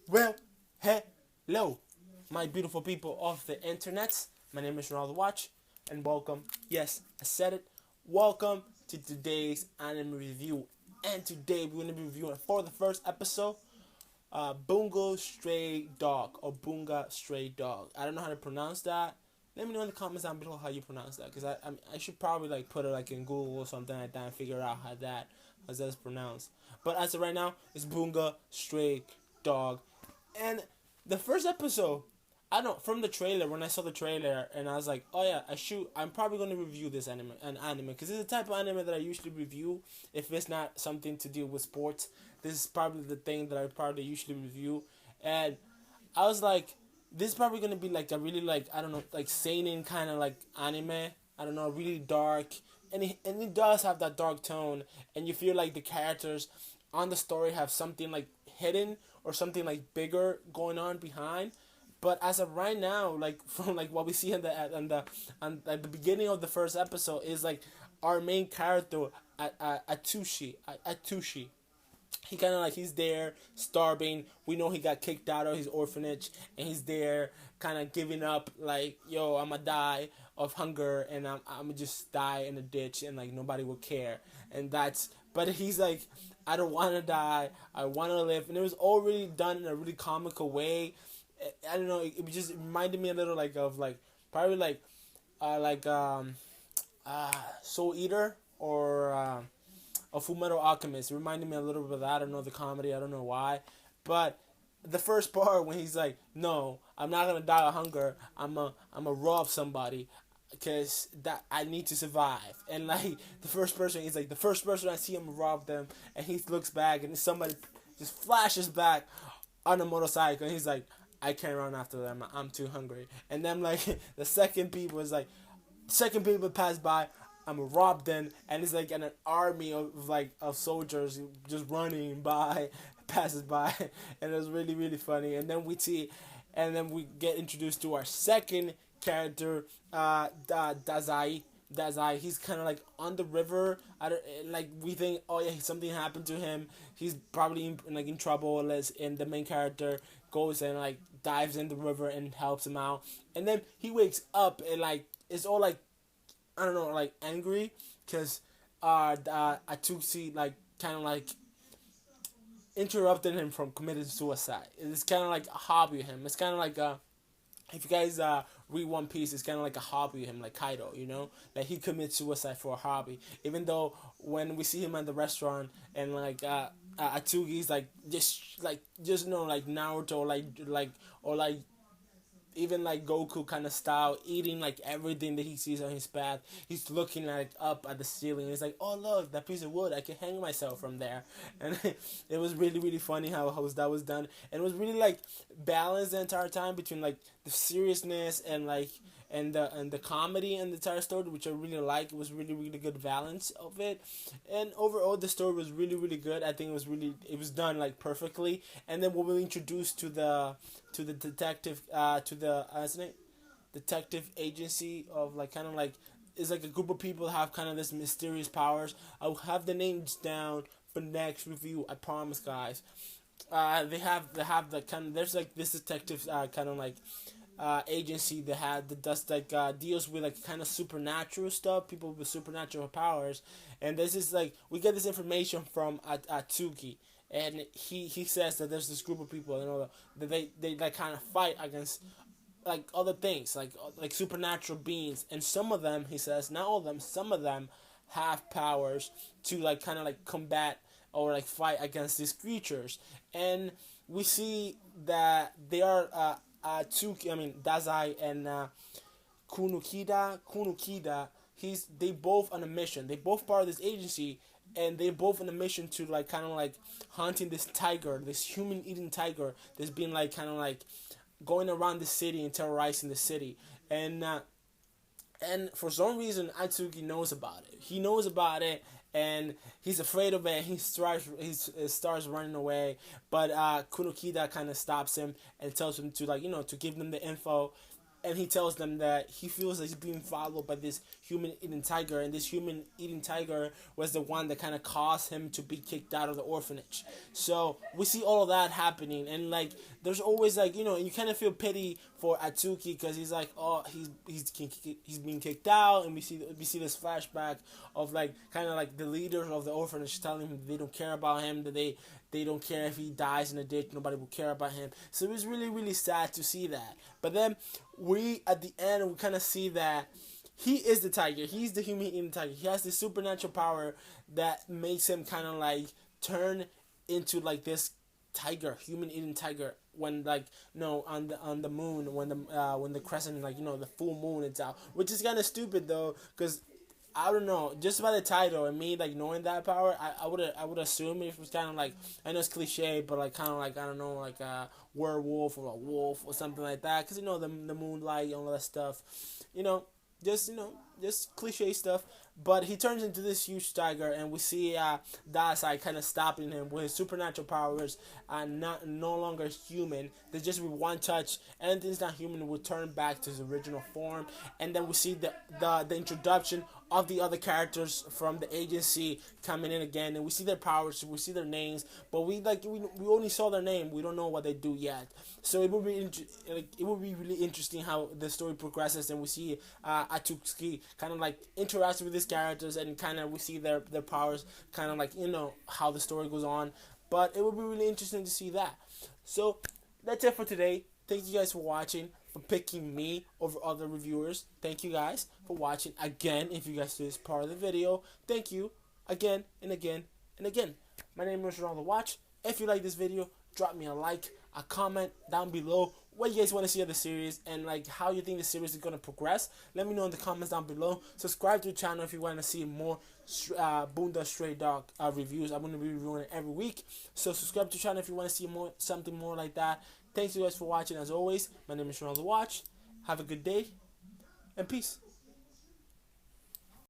Well, hello, my beautiful people of the internet. My name is Ronaldo Watch, and welcome. Yes, I said it. Welcome to today's anime review. And today we're going to be reviewing for the first episode, Bungo Stray Dog or Bunga Stray Dog. I don't know how to pronounce that. Let me know in the comments down below how you pronounce that, because I should probably like put it like in Google or something like that and figure out how that's pronounced. But as of right now, it's Bunga Stray Dog. And the first episode, I don't know, from the trailer, when I saw the trailer, and I was like, oh yeah, I'm probably going to review this anime, because it's the type of anime that I usually review if it's not something to do with sports. This is probably the thing that I probably usually review. And I was like, this is probably going to be like a really, like, I don't know, like seinen kind of like anime. I don't know, really dark. And it does have that dark tone, and you feel like the characters on the story have something like hidden or something like bigger going on behind. But as of right now, like from like what we see in at the beginning of the first episode is like our main character Atushi. He kind of like he's there starving. We know he got kicked out of his orphanage, and he's there kind of giving up, like, yo, I'ma die of hunger, and I'm just die in a ditch, and like nobody will care. And that's, but he's like, I don't want to die, I want to live. And it was all really done in a really comical way. I don't know, it just reminded me a little like of like probably like Soul Eater or a Full Metal Alchemist. It reminded me a little bit of that. I don't know the comedy. I don't know why, but the first part when he's like, "No, I'm not gonna die of hunger. I'm a rob somebody, because that I need to survive." And like the first person, he's like the first person I see him rob them, and he looks back and somebody just flashes back on a motorcycle, and he's like, "I can't run after them. I'm too hungry." And then like the second people pass by, I'm robbed then, and it's like an army of soldiers just running by, passes by, and it was really really funny. And then we get introduced to our second character, Dazai. Dazai, he's kind of like on the river. I don't, like we think, oh yeah, something happened to him. He's probably in trouble. And the main character goes and like dives in the river and helps him out. And then he wakes up and like it's all like, I don't know, like angry because Atsushi like kind of like interrupted him from committing suicide. It's kind of like a hobby of him. It's kind of like if you guys read One Piece, it's kind of like a hobby of him, like Kaido, you know, like he commits suicide for a hobby. Even though when we see him at the restaurant and like Atsugi's like just you know, like Naruto, or like even like Goku kind of style, eating like everything that he sees on his path. He's looking like up at the ceiling. He's like, "Oh look, that piece of wood! I can hang myself from there." And it was really really funny how that was done, and it was really like balanced the entire time between like the seriousness and like and the comedy in the entire story, which I really like. It was really really good balance of it, and overall the story was really really good. I think it was done like perfectly. And then when we were introduced to the detective to the isn't it detective agency of like kind of like it's like a group of people have kind of this mysterious powers. I'll have the names down for next review, I promise, guys. They have the kind of, there's like this detective kind of like agency that does like deals with like kind of supernatural stuff, people with supernatural powers. And this is like we get this information from Atsuki, and he says that there's this group of people, you know, that they like kind of fight against like other things, like supernatural beings. And some of them, he says, not all of them, some of them have powers to like kind of like combat or like fight against these creatures. And we see that they are Dazai and Kunukida. They both on a mission. They both part of this agency, and they both on a mission to like kind of like hunting this tiger, this human eating tiger that's been like kind of like going around the city and terrorizing the city. And for some reason Atsuki knows about it. He knows about it, and he's afraid of it. He starts running away, but Kunokida kind of stops him and tells him to, like, you know, to give them the info. and he tells them that he feels like he's being followed by this human eating tiger, and this human eating tiger was the one that kind of caused him to be kicked out of the orphanage. So we see all of that happening, and like there's always like, you know, you kind of feel pity for Atsuki because he's like, oh, he's being kicked out, and we see this flashback of like kind of like the leaders of the orphanage telling him they don't care about him, that they don't care if he dies in a ditch, nobody will care about him. So it was really, really sad to see that. But then we, at the end, we kind of see that he is the tiger. He's the human eating tiger. He has this supernatural power that makes him kind of like turn into like this tiger, human eating tiger. When like no on the moon, when the crescent, like, you know, the full moon is out, which is kind of stupid though, because I don't know, just by the title and me like knowing that power, I would assume it was kind of like, I know it's cliche, but like kind of like, I don't know, like a werewolf or a wolf or something like that, because you know the moonlight and all that stuff, you know, just cliche stuff. But he turns into this huge tiger, and we see Dasai kind of stopping him with his supernatural powers, and not no longer human. There's just with one touch, anything's not human will turn back to his original form. And then we see the introduction of the other characters from the agency coming in again, and we see their powers, we see their names, but we only saw their name. We don't know what they do yet. So it would be it would be really interesting how the story progresses, and we see Atsuki kind of like interacts with these characters, and kind of we see their powers, kind of like, you know, how the story goes on. But it would be really interesting to see that. So that's it for today. Thank you guys for watching, for picking me over other reviewers. Thank you guys for watching again. If you guys do this part of the video, thank you again and again and again. My name is Ronaldo Watch. If you like this video, drop me a like, a comment down below what you guys want to see of the series, and like how you think the series is going to progress. Let me know in the comments down below. Subscribe to the channel if you want to see more Bungo Stray Dog reviews. I'm going to be reviewing it every week. So subscribe to the channel if you want to see something more like that. Thanks you guys for watching. As always, my name is Ronaldo Watch. Have a good day, and peace.